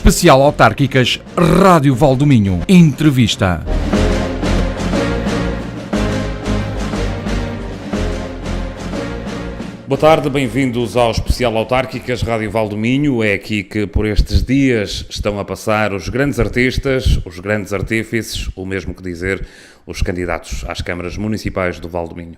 Especial Autárquicas Rádio Valdominho. Entrevista. Boa tarde, bem-vindos ao Especial Autárquicas Rádio Valdominho. É aqui que por estes dias estão a passar os grandes artistas, os grandes artífices, o mesmo que dizer, os candidatos às câmaras municipais do Valdominho.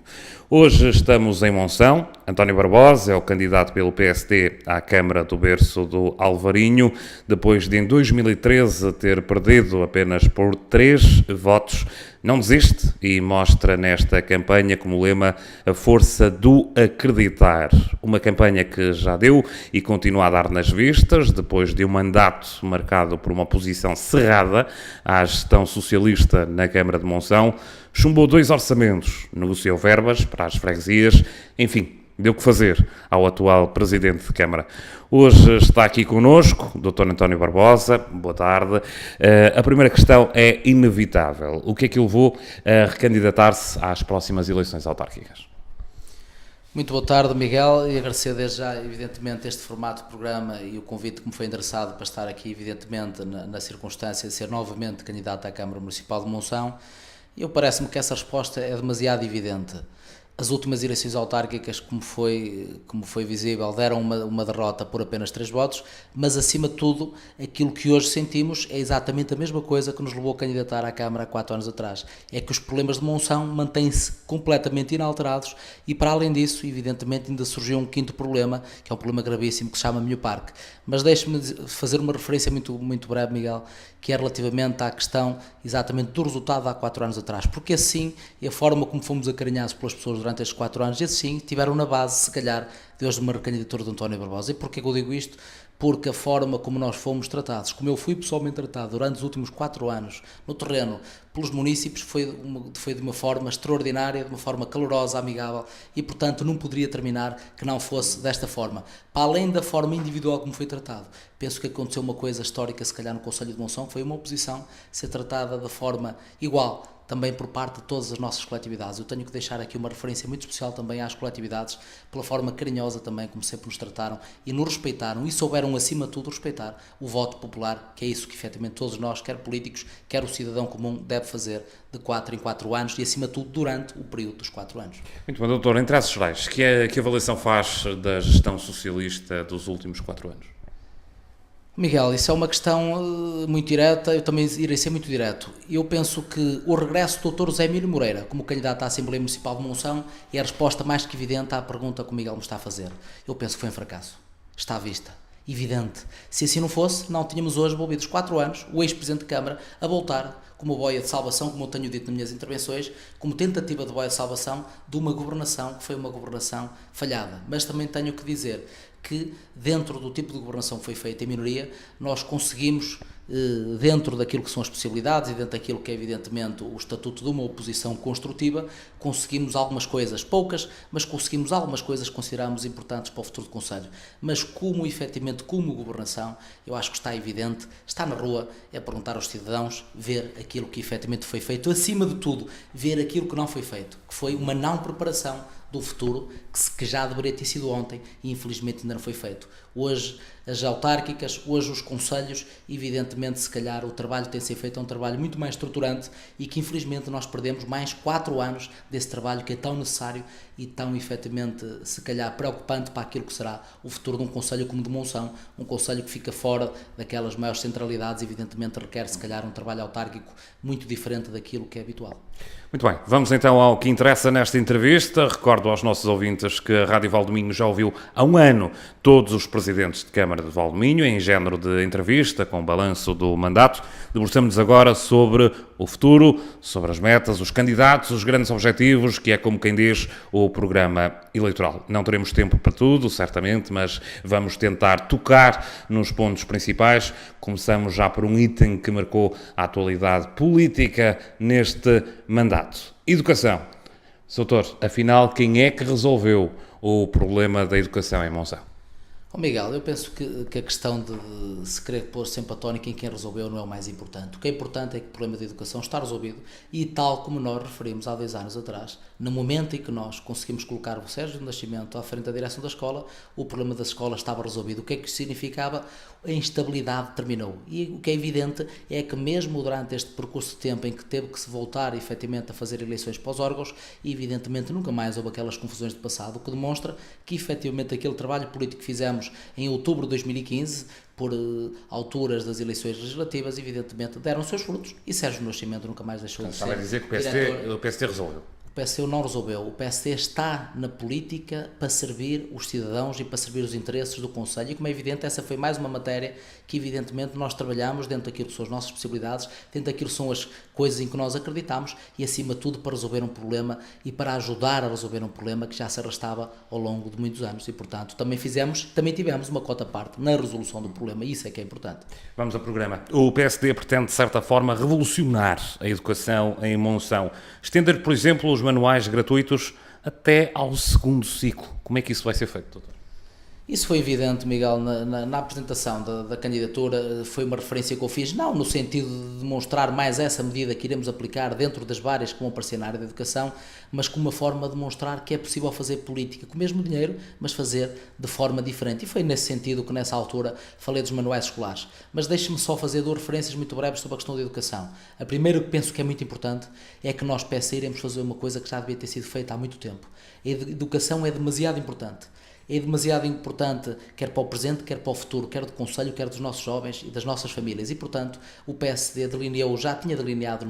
Hoje estamos em Monção. António Barbosa é o candidato pelo PSD à Câmara do Berço do Alvarinho, depois de em 2013 ter perdido apenas por 3 votos. Não desiste e mostra nesta campanha como lema a força do acreditar. Uma campanha que já deu e continua a dar nas vistas, depois de um mandato marcado por uma oposição cerrada à gestão socialista na Câmara de Monção. Chumbou 2 orçamentos, negociou verbas para as freguesias, enfim, deu que fazer ao atual Presidente de Câmara. Hoje está aqui connosco o Dr. António Barbosa. Boa tarde. A primeira questão é inevitável. O que é que o levou a recandidatar-se às próximas eleições autárquicas? Muito boa tarde, Miguel, e agradecer desde já, evidentemente, este formato de programa e o convite que me foi endereçado para estar aqui, evidentemente, na circunstância de ser novamente candidato à Câmara Municipal de Monção. Eu parece-me que essa resposta é demasiado evidente. As últimas eleições autárquicas, como foi visível, deram uma derrota por apenas 3 votos, mas acima de tudo, aquilo que hoje sentimos é exatamente a mesma coisa que nos levou a candidatar à Câmara há 4 anos atrás. É que os problemas de Monção mantêm-se completamente inalterados e, para além disso, evidentemente, ainda surgiu um quinto problema, que é um problema gravíssimo, que se chama Mioparque. Mas deixe-me fazer uma referência muito breve, Miguel, que é relativamente à questão exatamente do resultado de há 4 anos atrás, porque assim, e a forma como fomos acarinhados pelas pessoas durante estes 4 anos, esses sim tiveram na base, se calhar, de hoje uma recandidatura de António Barbosa. E porquê que eu digo isto? Porque a forma como nós fomos tratados, como eu fui pessoalmente tratado durante os últimos 4 anos no terreno pelos munícipes, foi de uma forma extraordinária, de uma forma calorosa, amigável, e portanto não poderia terminar que não fosse desta forma. Para além da forma individual como foi tratado, penso que aconteceu uma coisa histórica, se calhar no Conselho de Monção, que foi uma oposição ser tratada de forma igual, também por parte de todas as nossas coletividades. Eu tenho que deixar aqui uma referência muito especial também às coletividades, pela forma carinhosa também, como sempre nos trataram e nos respeitaram e souberam, acima de tudo, respeitar o voto popular, que é isso que, efetivamente, todos nós, quer políticos, quer o cidadão comum, deve fazer de 4 em 4 anos e, acima de tudo, durante o período dos 4 anos. Muito bom, doutor. Em traços gerais, que avaliação faz da gestão socialista dos últimos 4 anos? Miguel, isso é uma questão muito direta, eu também irei ser muito direto. Eu penso que o regresso do Dr. José Emílio Moreira como candidato à Assembleia Municipal de Monção é a resposta mais que evidente à pergunta que o Miguel me está a fazer. Eu penso que foi um fracasso. Está à vista. Evidente. Se assim não fosse, não tínhamos hoje, envolvidos 4 anos, o ex-presidente de Câmara a voltar como boia de salvação, como eu tenho dito nas minhas intervenções, como tentativa de boia de salvação de uma governação que foi uma governação falhada. Mas também tenho que dizer que, dentro do tipo de governação que foi feita em minoria, nós conseguimos, dentro daquilo que são as possibilidades e dentro daquilo que é, evidentemente, o estatuto de uma oposição construtiva, conseguimos algumas coisas, poucas, mas conseguimos algumas coisas que consideramos importantes para o futuro do Conselho. Mas efetivamente, como governação, eu acho que está evidente, está na rua, é perguntar aos cidadãos, ver aquilo que efetivamente foi feito, acima de tudo, ver aquilo que não foi feito, que foi uma não preparação do futuro, que já deveria ter sido ontem e infelizmente ainda não foi feito. Hoje as autárquicas, hoje os conselhos, evidentemente se calhar o trabalho que tem de ser feito é um trabalho muito mais estruturante e que infelizmente nós perdemos mais 4 anos desse trabalho que é tão necessário e tão efetivamente se calhar preocupante para aquilo que será o futuro de um conselho como de Monção, um conselho que fica fora daquelas maiores centralidades, evidentemente requer se calhar um trabalho autárquico muito diferente daquilo que é habitual. Muito bem, vamos então ao que interessa nesta entrevista. Recordo aos nossos ouvintes que a Rádio Valdominho já ouviu há 1 ano todos os presidentes de Câmara de Valdominho em género de entrevista, com balanço do mandato. Debruçamos-nos agora sobre o futuro, sobre as metas, os candidatos, os grandes objetivos, que é, como quem diz, o programa eleitoral. Não teremos tempo para tudo, certamente, mas vamos tentar tocar nos pontos principais. Começamos já por um item que marcou a atualidade política neste mandato. Educação. Doutor, afinal, quem é que resolveu o problema da educação em Monção? Miguel, eu penso que a questão de se querer pôr sempre a tónica em quem resolveu não é o mais importante. O que é importante é que o problema da educação está resolvido e, tal como nós referimos há 2 anos atrás, No momento em que nós conseguimos colocar o Sérgio do Nascimento à frente da direção da escola, o problema da escola estava resolvido. O que é que isso significava? A instabilidade terminou. E o que é evidente é que mesmo durante este percurso de tempo em que teve que se voltar efetivamente a fazer eleições para os órgãos, evidentemente nunca mais houve aquelas confusões do passado, o que demonstra que efetivamente aquele trabalho político que fizemos em outubro de 2015, por alturas das eleições legislativas, evidentemente deram seus frutos e Sérgio Nascimento nunca mais deixou de ser. Estava a dizer que o PSD resolveu. O PSD não resolveu. O PSD está na política para servir os cidadãos e para servir os interesses do Conselho. E, como é evidente, essa foi mais uma matéria que, evidentemente, nós trabalhamos dentro daquilo que são as nossas possibilidades, dentro daquilo que são as coisas em que nós acreditamos e, acima de tudo, para resolver um problema e para ajudar a resolver um problema que já se arrastava ao longo de muitos anos. E, portanto, também tivemos uma cota à parte na resolução do problema. E isso é que é importante. Vamos ao programa. O PSD pretende, de certa forma, revolucionar a educação em Monção. Estender, por exemplo, os manuais gratuitos até ao segundo ciclo. Como é que isso vai ser feito, doutor? Isso foi evidente, Miguel, na apresentação da candidatura, foi uma referência que eu fiz, não no sentido de demonstrar mais essa medida que iremos aplicar dentro das várias que vão aparecer na área da educação, mas como uma forma de demonstrar que é possível fazer política com o mesmo dinheiro, mas fazer de forma diferente. E foi nesse sentido que nessa altura falei dos manuais escolares. Mas deixe-me só fazer duas referências muito breves sobre a questão da educação. A primeira que penso que é muito importante é que nós, PS, iremos fazer uma coisa que já devia ter sido feita há muito tempo. A educação é demasiado importante. É demasiado importante, quer para o presente, quer para o futuro, quer do Conselho, quer dos nossos jovens e das nossas famílias. E, portanto, o PSD já tinha delineado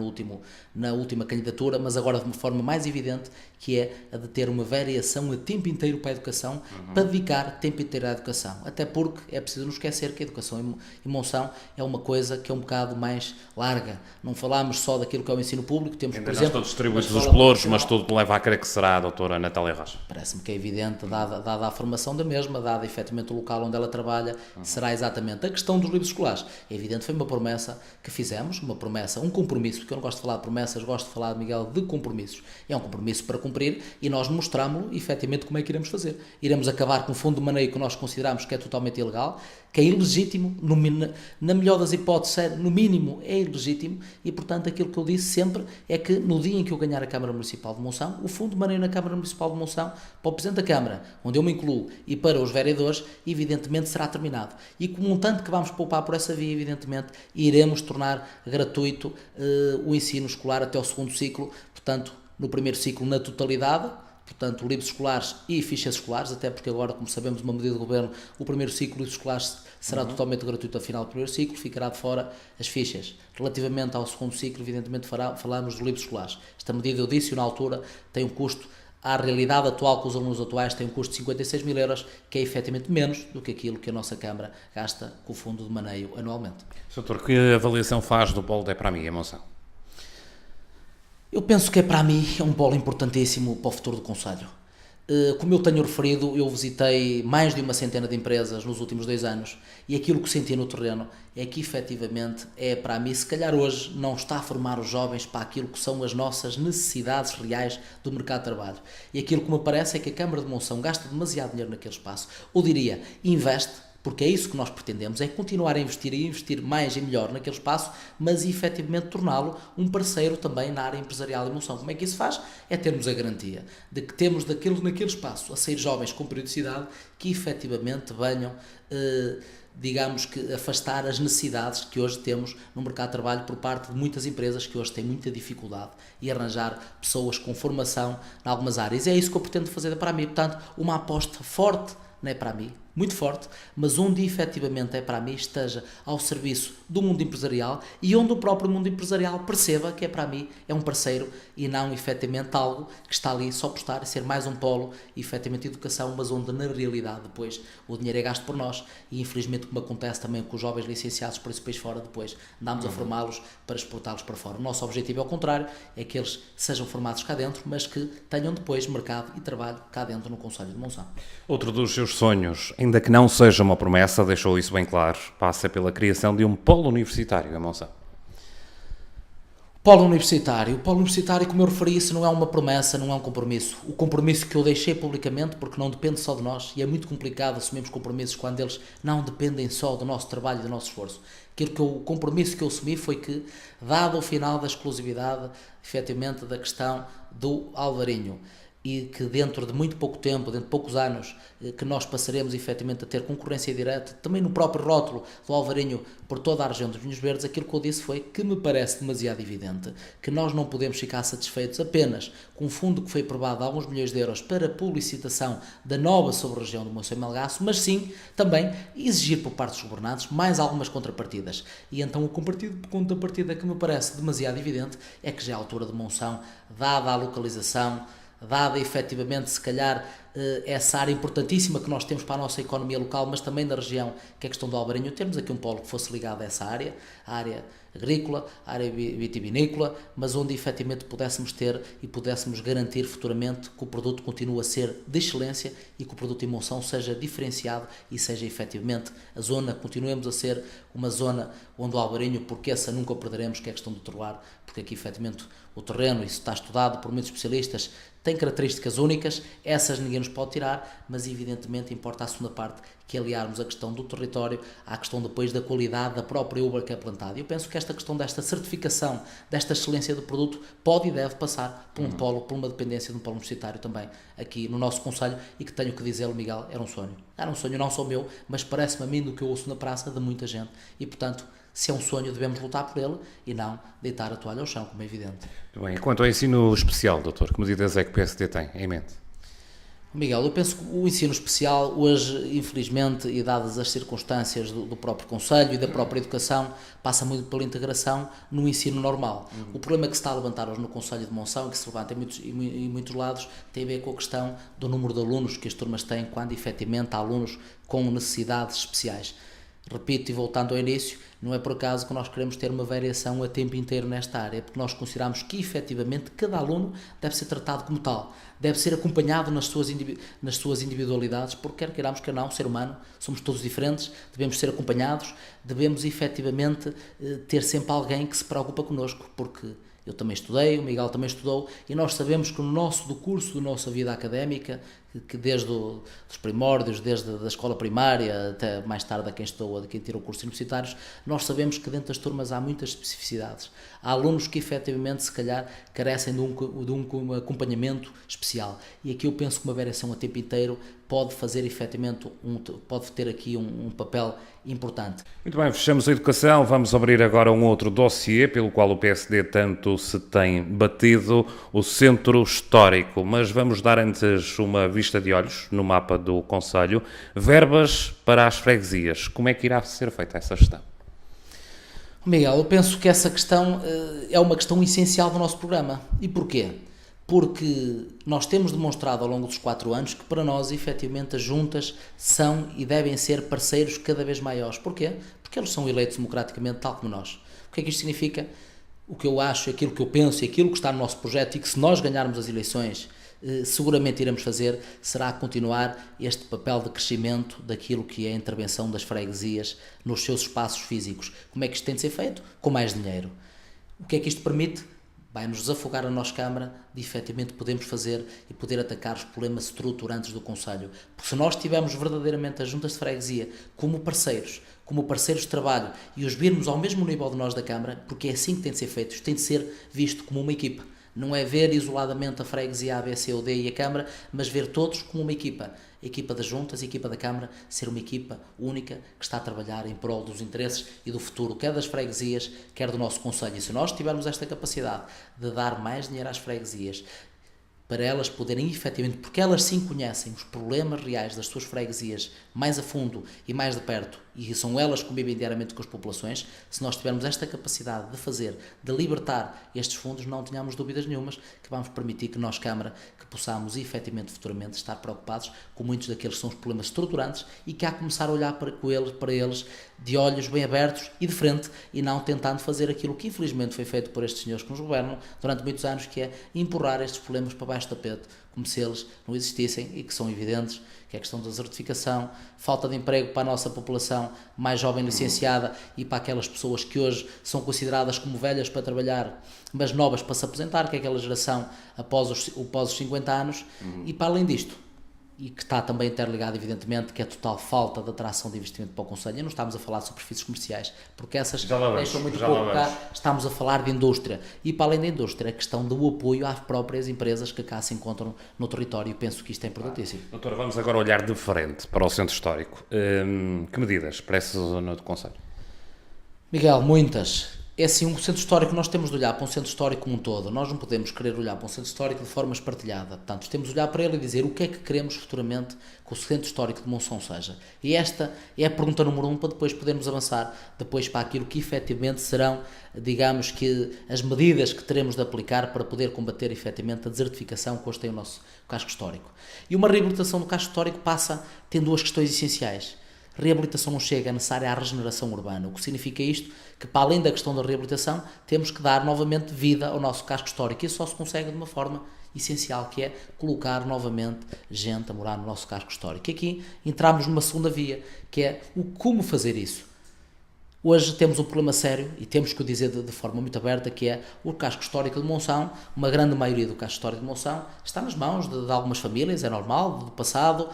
na última candidatura, mas agora de uma forma mais evidente, que é a de ter uma variação a tempo inteiro para a educação, para dedicar tempo inteiro à educação. Até porque é preciso não esquecer que a educação em Monção é uma coisa que é um bocado mais larga. Não falamos só daquilo que é o ensino público, temos, por exemplo... Ainda não estou distribuídos os pelouros, mas tudo leva a crer que será a doutora Natália Rocha. Parece-me que é evidente, dada a formação da mesma, dada efetivamente o local onde ela trabalha, será exatamente a questão dos livros escolares. É evidente, foi uma promessa que fizemos, um compromisso, porque eu não gosto de falar de promessas, gosto de falar, Miguel, de compromissos. É um compromisso para cumprir e nós mostramos-lo efetivamente como é que iremos fazer. Iremos acabar com o fundo de maneio que nós consideramos que é totalmente ilegal, que é ilegítimo, na melhor das hipóteses, no mínimo é ilegítimo, e portanto aquilo que eu disse sempre é que no dia em que eu ganhar a Câmara Municipal de Monção, o fundo de maneio na Câmara Municipal de Monção, para o Presidente da Câmara, onde eu me incluo, e para os vereadores, evidentemente será terminado. E com o montante que vamos poupar por essa via, evidentemente, iremos tornar gratuito o ensino escolar até ao segundo ciclo, portanto, no primeiro ciclo na totalidade, portanto, livros escolares e fichas escolares, até porque agora, como sabemos, uma medida do Governo, o primeiro ciclo de livros escolares será totalmente gratuito ao final do primeiro ciclo, ficará de fora as fichas. Relativamente ao segundo ciclo, evidentemente, falamos dos livros escolares. Esta medida, eu disse, na altura, tem um custo, à realidade atual, com os alunos atuais, tem um custo de 56 mil euros, que é efetivamente menos do que aquilo que a nossa Câmara gasta com o fundo de maneio anualmente. Doutor, que avaliação faz do polo de para mim, em Monção? Eu penso que para mim é um polo importantíssimo para o futuro do Conselho. Como eu tenho referido, eu visitei mais de uma centena de empresas nos últimos 2 anos e aquilo que senti no terreno é que efetivamente para mim, se calhar hoje não está a formar os jovens para aquilo que são as nossas necessidades reais do mercado de trabalho. E aquilo que me parece é que a Câmara de Monção gasta demasiado dinheiro naquele espaço, ou diria, investe, porque é isso que nós pretendemos, é continuar a investir e investir mais e melhor naquele espaço, mas efetivamente torná-lo um parceiro também na área empresarial de Monção. Como é que isso faz? É termos a garantia de que temos naquele espaço a sair jovens com periodicidade que efetivamente venham, digamos que, afastar as necessidades que hoje temos no mercado de trabalho por parte de muitas empresas que hoje têm muita dificuldade em arranjar pessoas com formação em algumas áreas. E é isso que eu pretendo fazer para mim. Portanto, uma aposta forte, não é para mim, muito forte, mas onde efetivamente para mim esteja ao serviço do mundo empresarial e onde o próprio mundo empresarial perceba que para mim é um parceiro e não efetivamente algo que está ali só por estar e ser mais um polo efetivamente de educação, mas onde na realidade depois o dinheiro é gasto por nós e infelizmente como acontece também com os jovens licenciados por esse país fora, depois andamos a formá-los para exportá-los para fora. O nosso objetivo é o contrário, é que eles sejam formados cá dentro, mas que tenham depois mercado e trabalho cá dentro no Conselho de Monção. Outro dos seus sonhos, ainda que não seja uma promessa, deixou isso bem claro, passa pela criação de um polo universitário em Monção. O Polo Universitário. O Polo Universitário, como eu referi, isso não é uma promessa, não é um compromisso. O compromisso que eu deixei publicamente, porque não depende só de nós, e é muito complicado assumirmos compromissos quando eles não dependem só do nosso trabalho e do nosso esforço. O compromisso que eu assumi foi que, dado o final da exclusividade, efetivamente, da questão do Alvarinho, e que dentro de muito pouco tempo, dentro de poucos anos, que nós passaremos efetivamente a ter concorrência direta, também no próprio rótulo do Alvarinho por toda a região dos vinhos verdes, aquilo que eu disse foi que me parece demasiado evidente que nós não podemos ficar satisfeitos apenas com um fundo que foi aprovado há alguns milhões de euros para publicitação da nova sobre-região do Monção e Melgaço, mas sim também exigir por parte dos governantes mais algumas contrapartidas. E então o contrapartida que me parece demasiado evidente é que já é a altura de Monção, dada a localização, dada efetivamente, se calhar, essa área importantíssima que nós temos para a nossa economia local, mas também da região, que é a questão do Alvarinho, termos aqui um polo que fosse ligado a essa área, a área agrícola, a área vitivinícola, mas onde efetivamente pudéssemos ter e pudéssemos garantir futuramente que o produto continue a ser de excelência e que o produto em Monção seja diferenciado e seja efetivamente a zona, continuemos a ser uma zona onde o Alvarinho, porque essa nunca o perderemos, que é a questão do terroir, porque aqui efetivamente o terreno, isso está estudado por muitos especialistas, tem características únicas, essas ninguém nos pode tirar, mas evidentemente importa a segunda parte, que é aliarmos a questão do território à questão depois da qualidade da própria uva que é plantada. Eu penso que esta questão desta certificação, desta excelência do produto, pode e deve passar por um polo, por uma dependência de um polo universitário também aqui no nosso concelho, e que tenho que dizer-lhe, Miguel, era um sonho. Era um sonho não só meu, mas parece-me a mim do que eu ouço na praça de muita gente, e portanto, se é um sonho, devemos lutar por ele e não deitar a toalha ao chão, como é evidente. Muito bem. Quanto ao ensino especial, doutor, que medidas é que o PSD tem em mente? Miguel, eu penso que o ensino especial hoje, infelizmente, e dadas as circunstâncias do próprio Conselho e da própria educação, passa muito pela integração no ensino normal. O problema que se está a levantar hoje no Conselho de Monção, que se levanta em muitos lados, tem a ver com a questão do número de alunos que as turmas têm quando efetivamente há alunos com necessidades especiais. Repito, e voltando ao início, não é por acaso que nós queremos ter uma variação a tempo inteiro nesta área, porque nós consideramos que, efetivamente, cada aluno deve ser tratado como tal, deve ser acompanhado nas suas individualidades, porque quer queiramos, quer não, ser humano, somos todos diferentes, devemos ser acompanhados, devemos, efetivamente, ter sempre alguém que se preocupa connosco, porque eu também estudei, o Miguel também estudou, e nós sabemos que no nosso curso da nossa vida académica, que desde os primórdios, desde a escola primária até mais tarde a quem estudou, a quem tirou cursos universitários, nós sabemos que dentro das turmas há muitas especificidades. Há alunos que efetivamente, se calhar, carecem de um acompanhamento especial. E aqui eu penso que uma variação a tempo inteiro pode fazer efetivamente, pode ter aqui um papel importante. Muito bem, fechamos a educação, vamos abrir agora um outro dossiê pelo qual o PSD tanto se tem batido, o Centro Histórico, mas vamos dar antes uma vista de olhos no mapa do Conselho, verbas para as freguesias, como é que irá ser feita essa gestão? Miguel, eu penso que essa questão é uma questão essencial do nosso programa. E porquê? Porque nós temos demonstrado ao longo dos 4 anos que para nós, efetivamente, as juntas são e devem ser parceiros cada vez maiores. Porquê? Porque eles são eleitos democraticamente, tal como nós. O que é que isto significa? O que eu acho, aquilo que eu penso e aquilo que está no nosso projeto, e que se nós ganharmos as eleições, seguramente iremos fazer, será continuar este papel de crescimento daquilo que é a intervenção das freguesias nos seus espaços físicos. Como é que isto tem de ser feito? Com mais dinheiro. O que é que isto permite? Vai-nos desafogar a nossa Câmara de efetivamente podermos fazer e poder atacar os problemas estruturantes do Conselho. Porque se nós tivermos verdadeiramente as juntas de freguesia como parceiros de trabalho, e os virmos ao mesmo nível de nós da Câmara, porque é assim que tem de ser feito, isto tem de ser visto como uma equipa. Não é ver isoladamente a freguesia A, B, C ou D e a Câmara, mas ver todos como uma equipa. A equipa das juntas, a equipa da Câmara, ser uma equipa única que está a trabalhar em prol dos interesses e do futuro, quer das freguesias, quer do nosso Conselho. E se nós tivermos esta capacidade de dar mais dinheiro às freguesias, para elas poderem efetivamente, porque elas sim conhecem os problemas reais das suas freguesias mais a fundo e mais de perto, e são elas que convivem diariamente com as populações, se nós tivermos esta capacidade de fazer, de libertar estes fundos, não tenhamos dúvidas nenhumas que vamos permitir que nós, Câmara, que possamos efetivamente futuramente estar preocupados com muitos daqueles que são os problemas estruturantes e que há que começar a olhar para eles de olhos bem abertos e de frente, e não tentando fazer aquilo que infelizmente foi feito por estes senhores que nos governam durante muitos anos, que é empurrar estes problemas para baixo do tapete, como se eles não existissem e que são evidentes, que é a questão da desertificação, falta de emprego para a nossa população mais jovem licenciada e para aquelas pessoas que hoje são consideradas como velhas para trabalhar, mas novas para se aposentar, que é aquela geração após os 50 anos, e para além disto, e que está também interligado, evidentemente, que é a total falta de atração de investimento para o Conselho. E não estamos a falar de superfícies comerciais, porque essas deixam muito pouco cá. Estamos a falar de indústria. E para além da indústria, a questão do apoio às próprias empresas que cá se encontram no território. Penso que isto é importantíssimo. Doutor, vamos agora olhar de frente para o Centro Histórico. Que medidas para essa zona do Conselho? Miguel, muitas. É assim, um centro histórico, nós temos de olhar para um centro histórico como um todo. Nós não podemos querer olhar para um centro histórico de forma espartilhada. Portanto, temos de olhar para ele e dizer o que é que queremos futuramente que o centro histórico de Monção seja. E esta é a pergunta número 1 para depois podermos avançar depois para aquilo que efetivamente serão, digamos que, as medidas que teremos de aplicar para poder combater efetivamente a desertificação que hoje tem o nosso casco histórico. E uma reabilitação do casco histórico tem duas questões essenciais. Reabilitação não chega, é necessária a regeneração urbana. O que significa isto? Que para além da questão da reabilitação, temos que dar novamente vida ao nosso casco histórico. E isso só se consegue de uma forma essencial, que é colocar novamente gente a morar no nosso casco histórico. E aqui entramos numa segunda via, que é o como fazer isso. Hoje temos um problema sério, e temos que o dizer de forma muito aberta, que é o casco histórico de Monção. Uma grande maioria do casco histórico de Monção está nas mãos de algumas famílias, é normal, do passado,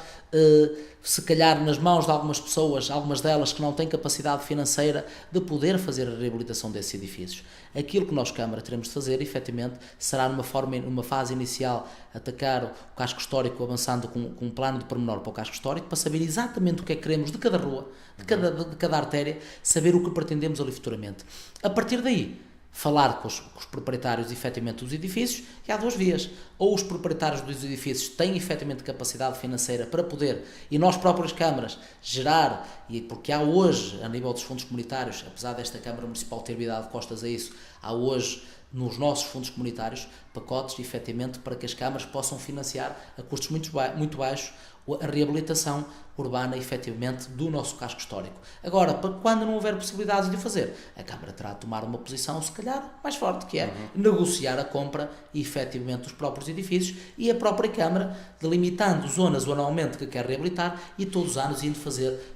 se calhar nas mãos de algumas pessoas, algumas delas que não têm capacidade financeira de poder fazer a reabilitação desses edifícios. Aquilo que nós, Câmara, teremos de fazer, efetivamente, será numa fase inicial, atacar o casco histórico, avançando com um plano de pormenor para o casco histórico, para saber exatamente o que é que queremos de cada rua, de cada artéria, saber o que pretendemos ali futuramente. A partir daí, falar com os proprietários efetivamente dos edifícios, e há duas vias. Ou os proprietários dos edifícios têm efetivamente capacidade financeira para poder, e nós próprias câmaras, gerar, e porque há hoje, a nível dos fundos comunitários, apesar desta Câmara Municipal ter virado costas a isso, há hoje nos nossos fundos comunitários pacotes efetivamente para que as câmaras possam financiar a custos muito baixos a reabilitação urbana, efetivamente, do nosso casco histórico. Agora, para quando não houver possibilidades de o fazer, a Câmara terá de tomar uma posição, se calhar, mais forte, que é negociar a compra, efetivamente, dos próprios edifícios, e a própria Câmara delimitando zonas anualmente que quer reabilitar e todos os anos indo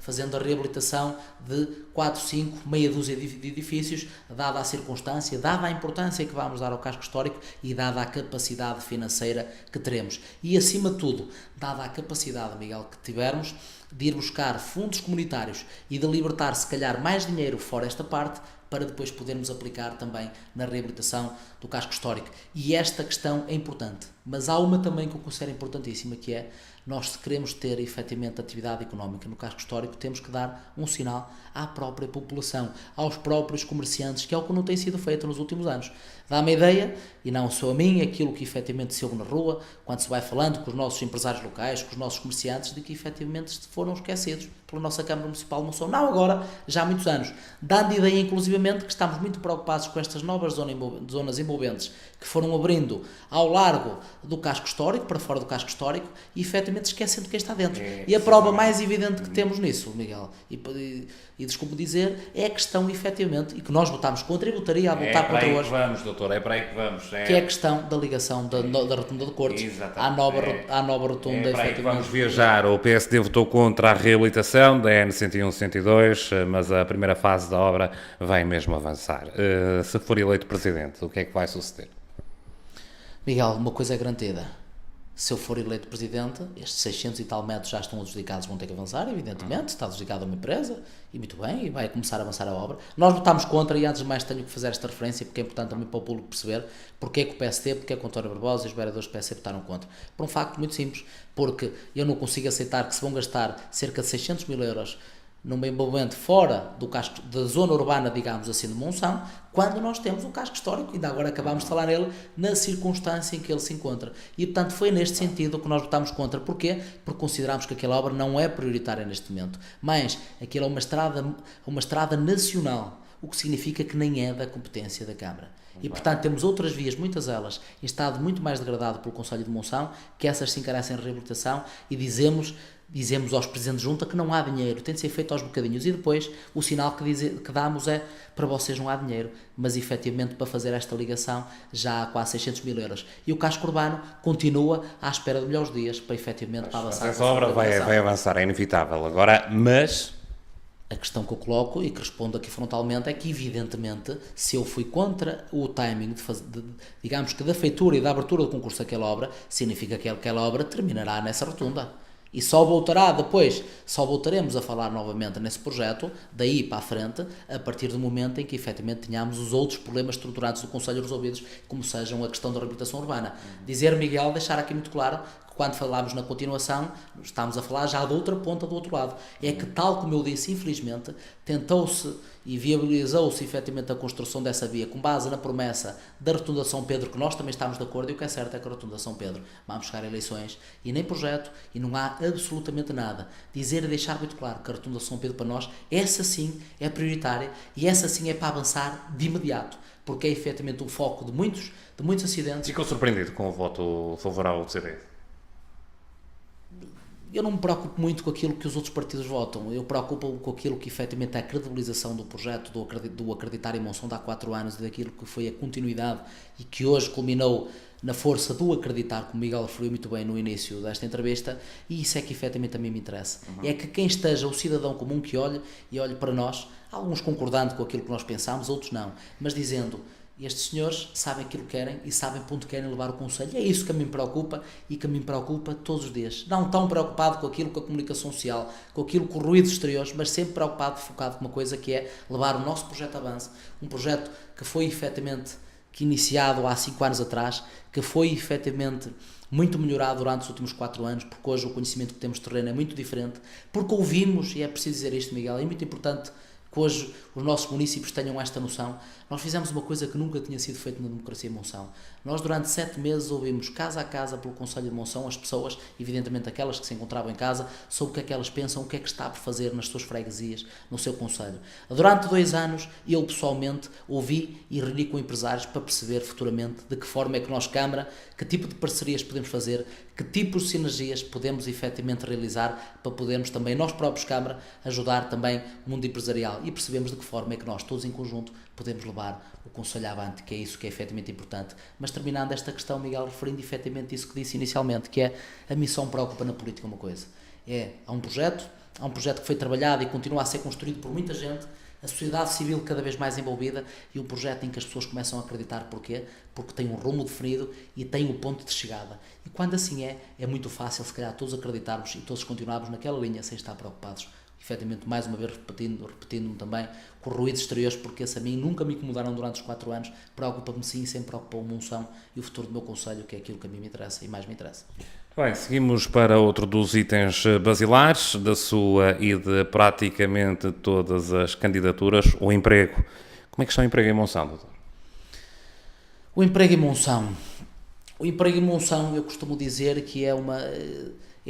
fazendo a reabilitação de 4, 5, meia dúzia de edifícios, dada a circunstância, dada a importância que vamos dar ao casco histórico e dada a capacidade financeira que teremos. E, acima de tudo, dada a capacidade, Miguel, que tivermos de ir buscar fundos comunitários e de libertar, se calhar, mais dinheiro fora esta parte, para depois podermos aplicar também na reabilitação do casco histórico. E esta questão é importante, mas há uma também que eu considero importantíssima, que é, nós, se queremos ter efetivamente atividade económica no casco histórico, temos que dar um sinal à própria população, aos próprios comerciantes, que é o que não tem sido feito nos últimos anos. Dá-me a ideia, e não só a mim, aquilo que efetivamente se ouve na rua, quando se vai falando com os nossos empresários locais, com os nossos comerciantes, de que efetivamente foram esquecidos pela nossa Câmara Municipal de Monção. Não agora, já há muitos anos. Dando ideia, inclusivamente, que estamos muito preocupados com estas novas zonas envolventes que foram abrindo ao largo do casco histórico, para fora do casco histórico, e efetivamente esquecendo quem está dentro. E a prova mais evidente que temos nisso, Miguel, e desculpe dizer, é a questão, efetivamente, e que nós votámos contra e votaria a votar contra hoje. Vamos, doutor, é para aí que vamos. Que é a questão da ligação da rotunda de Cortes à nova rotunda. É para aí que vamos viajar. O PSD votou contra a reabilitação da N101-102, mas a primeira fase da obra vai mesmo avançar. Se for eleito Presidente, o que é que vai suceder? Miguel, uma coisa é garantida. Se eu for eleito Presidente, estes 600 e tal metros já estão adjudicados, vão ter que avançar, evidentemente, está adjudicado a uma empresa, e muito bem, e vai começar a avançar a obra. Nós votámos contra, e antes de mais tenho que fazer esta referência, porque é importante também para o público perceber porque é que o PSD, porque é que o António Barbosa e os vereadores do PSD votaram contra. Por um facto muito simples, porque eu não consigo aceitar que se vão gastar cerca de 600 mil euros num envolvimento fora da zona urbana, digamos assim, de Monção, quando nós temos um casco histórico, e ainda agora acabámos de falar nele, na circunstância em que ele se encontra. E, portanto, foi neste sentido que nós votámos contra. Porquê? Porque consideramos que aquela obra não é prioritária neste momento. Mas aquilo é uma estrada nacional, o que significa que nem é da competência da Câmara. E, portanto, temos outras vias, muitas delas, em estado muito mais degradado pelo Conselho de Monção, que essas se encarecem em reabilitação, e dizemos dizemos aos presidentes de junta que não há dinheiro, tem de ser feito aos bocadinhos, e depois o sinal que damos é: para vocês não há dinheiro, mas efetivamente para fazer esta ligação já há quase 600 mil euros. E o casco urbano continua à espera de melhores dias para efetivamente para avançar. Essa obra vai avançar, é inevitável. Agora, mas a questão que eu coloco e que respondo aqui frontalmente é que, evidentemente, se eu fui contra o timing digamos que da feitura e da abertura do concurso daquela obra, significa que aquela obra terminará nessa rotunda. E só voltaremos a falar novamente nesse projeto, daí para a frente, a partir do momento em que efetivamente tenhamos os outros problemas estruturantes do Conselho resolvidos, como sejam a questão da reabilitação urbana. Dizer, Miguel, deixar aqui muito claro que quando falámos na continuação, estamos a falar já da outra ponta, do outro lado. É que, tal como eu disse, infelizmente, tentou-se e viabilizou-se efetivamente a construção dessa via com base na promessa da rotunda São Pedro, que nós também estamos de acordo, e o que é certo é que a rotunda São Pedro vamos chegar a eleições e nem projeto e não há absolutamente nada. Dizer e deixar muito claro que a rotunda São Pedro para nós, essa sim é prioritária e essa sim é para avançar de imediato, porque é efetivamente o foco de muitos acidentes. ficou surpreendido com o voto favorável do CDS? Eu não me preocupo muito com aquilo que os outros partidos votam, eu preocupo-me com aquilo que efetivamente é a credibilização do projeto, do acreditar em Monção de há 4 anos, e daquilo que foi a continuidade e que hoje culminou na força do acreditar, como o Miguel referiu muito bem no início desta entrevista, e isso é que efetivamente a mim me interessa. É que quem esteja, o cidadão comum que olhe e olhe para nós, alguns concordando com aquilo que nós pensamos, outros não, mas dizendo: estes senhores sabem aquilo que querem e sabem para onde querem levar o Conselho. É isso que a mim preocupa e que a mim preocupa todos os dias. Não tão preocupado com aquilo, com a comunicação social, com aquilo, com ruídos exteriores, mas sempre preocupado, focado com uma coisa que é levar o nosso projeto avance. Um projeto que foi efetivamente iniciado há 5 anos atrás, que foi efetivamente muito melhorado durante os últimos 4 anos, porque hoje o conhecimento que temos de terreno é muito diferente, porque ouvimos, e é preciso dizer isto, Miguel, é muito importante que hoje os nossos municípios tenham esta noção. Nós fizemos uma coisa que nunca tinha sido feita na democracia em Monção. Nós, durante 7 meses, ouvimos casa a casa pelo Conselho de Monção as pessoas, evidentemente aquelas que se encontravam em casa, sobre o que é que elas pensam, o que é que está por fazer nas suas freguesias, no seu Conselho. Durante 2 anos, eu pessoalmente ouvi e reuni com empresários para perceber futuramente de que forma é que nós, Câmara, que tipo de parcerias podemos fazer, que tipos de sinergias podemos efetivamente realizar para podermos também, nós próprios, Câmara, ajudar também o mundo empresarial, e percebemos de que forma é que nós, todos em conjunto, podemos levar o Conselho avante, que é isso que é efetivamente importante. Mas terminando esta questão, Miguel, referindo efetivamente isso que disse inicialmente, que é a missão preocupa na política uma coisa. Há um projeto que foi trabalhado e continua a ser construído por muita gente, a sociedade civil cada vez mais envolvida, e um projeto em que as pessoas começam a acreditar. Porquê? Porque tem um rumo definido e tem um ponto de chegada. E quando assim é muito fácil, se calhar, todos acreditarmos e todos continuarmos naquela linha sem estar preocupados. Efetivamente, mais uma vez, repetindo-me também, com ruídos exteriores, porque esse a mim nunca me incomodaram durante os 4 anos, preocupa-me sim, sempre preocupou Monção e o futuro do meu Conselho, que é aquilo que a mim me interessa e mais me interessa. Bem, seguimos para outro dos itens basilares da sua e de praticamente todas as candidaturas, o emprego. Como é que está o emprego em Monção, doutor? O emprego em Monção. Eu costumo dizer que é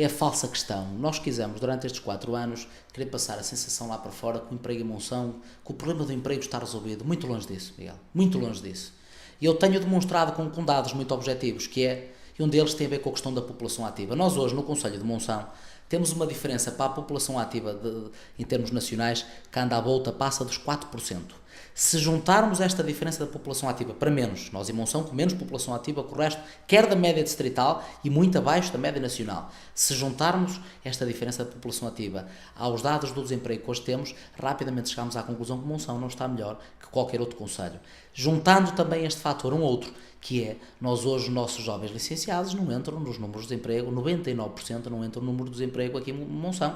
a falsa questão. Nós quisemos, durante estes 4 anos, querer passar a sensação lá para fora que o emprego em Monção, que o problema do emprego está resolvido. Muito longe disso, Miguel. Muito longe disso. E eu tenho demonstrado com dados muito objetivos, e um deles tem a ver com a questão da população ativa. Nós hoje, no Conselho de Monção, temos uma diferença para a população ativa em termos nacionais, que anda à volta, passa dos 4%. Se juntarmos esta diferença da população ativa para menos, nós em Monção com menos população ativa que o resto, quer da média distrital e muito abaixo da média nacional, se juntarmos esta diferença da população ativa aos dados do desemprego que hoje temos, rapidamente chegamos à conclusão que Monção não está melhor que qualquer outro concelho. Juntando também este fator outro, que é, nós hoje, os nossos jovens licenciados não entram nos números de desemprego, 99% não entram no número de desemprego aqui em Monção.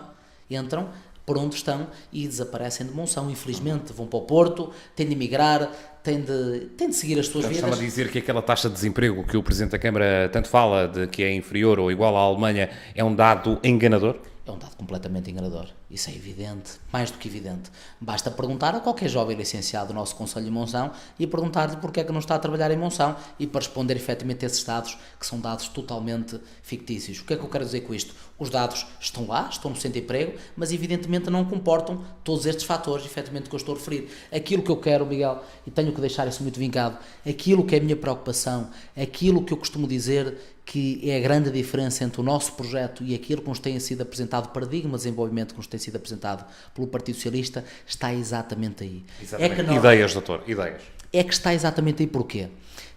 Entram por onde estão e desaparecem de Monção. Infelizmente vão para o Porto, têm de emigrar, têm de seguir as suas vidas. Estava a dizer que aquela taxa de desemprego que o Presidente da Câmara tanto fala, de que é inferior ou igual à Alemanha, é um dado enganador? É um dado completamente enganador. Isso é evidente, mais do que evidente. Basta perguntar a qualquer jovem licenciado do nosso Conselho de Monção e perguntar-lhe porque é que não está a trabalhar em Monção, e para responder efetivamente esses dados, que são dados totalmente fictícios. O que é que eu quero dizer com isto? Os dados estão lá, estão no centro de emprego, mas evidentemente não comportam todos estes fatores, efetivamente, que eu estou a referir. Aquilo que eu quero, Miguel, e tenho que deixar isso muito vincado, aquilo que é a minha preocupação, aquilo que eu costumo dizer que é a grande diferença entre o nosso projeto e aquilo que nos tem sido apresentado, o paradigma de desenvolvimento que nos tem sido apresentado pelo Partido Socialista, está exatamente aí. Exatamente. Ideias, doutor, ideias. É que está exatamente aí porquê?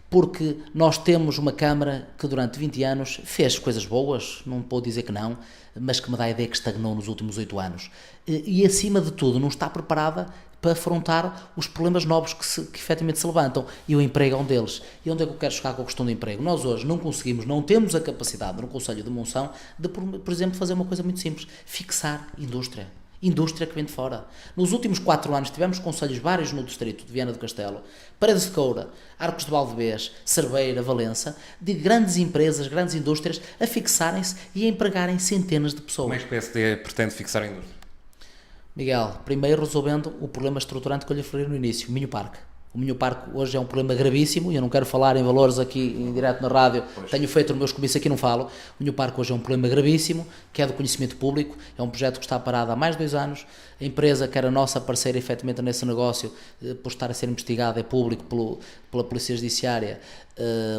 Porque nós temos uma Câmara que durante 20 anos fez coisas boas, não vou dizer que não, mas que me dá a ideia que estagnou nos últimos 8 anos. E acima de tudo não está preparada para afrontar os problemas novos que efetivamente se levantam, e o emprego é um deles. E onde é que eu quero chegar com a questão do emprego? Nós hoje não conseguimos, não temos a capacidade no Conselho de Monção de, por exemplo, fazer uma coisa muito simples, fixar indústria que vem de fora. Nos últimos 4 anos tivemos conselhos vários no distrito de Viana do Castelo, Paredes de Coura, Arcos de Valdevez, Cerveira, Valença, de grandes empresas, grandes indústrias a fixarem-se e a empregarem centenas de pessoas. Como é que o PSD pretende fixar a indústria? Miguel, primeiro resolvendo o problema estruturante que eu lhe referi no início, o Minho Parque. O Minho Parque hoje é um problema gravíssimo, e eu não quero falar em valores aqui em direto na rádio, tenho feito os meus comícios aqui, não falo. O Minho Parque hoje é um problema gravíssimo, que é do conhecimento público, é um projeto que está parado há mais de 2 anos, a empresa que era nossa parceira efetivamente nesse negócio, por estar a ser investigada, é público pela Polícia Judiciária,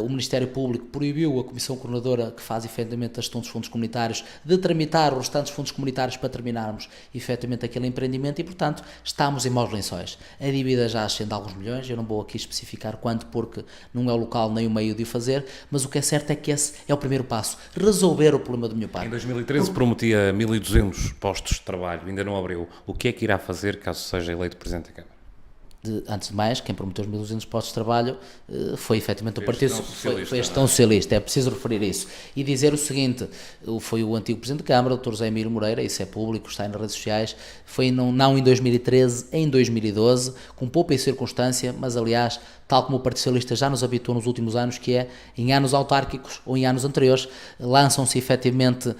o Ministério Público proibiu a Comissão Coordenadora, que faz efetivamente a gestão dos fundos comunitários, de tramitar os restantes fundos comunitários para terminarmos efetivamente aquele empreendimento, e portanto estamos em maus lençóis. A dívida já ascende a alguns milhões, eu não vou aqui especificar quanto, porque não é o local nem o meio de o fazer, mas o que é certo é que esse é o primeiro passo, resolver o problema do Minho Parque. Em 2013 prometia 1.200 postos de trabalho, ainda não abriu. O que é que irá fazer caso seja eleito Presidente da Câmara? Antes de mais, quem prometeu os 1.200 postos de trabalho foi efetivamente o Partido Socialista. Foi a gestão socialista, é preciso referir isso. E dizer o seguinte, foi o antigo Presidente da Câmara, o Dr. José Emílio Moreira, isso é público, está aí nas redes sociais, foi não em 2013, em 2012, com pouca circunstância, mas aliás, tal como o Partido Socialista já nos habituou nos últimos anos, que é, em anos autárquicos ou em anos anteriores, lançam-se efetivamente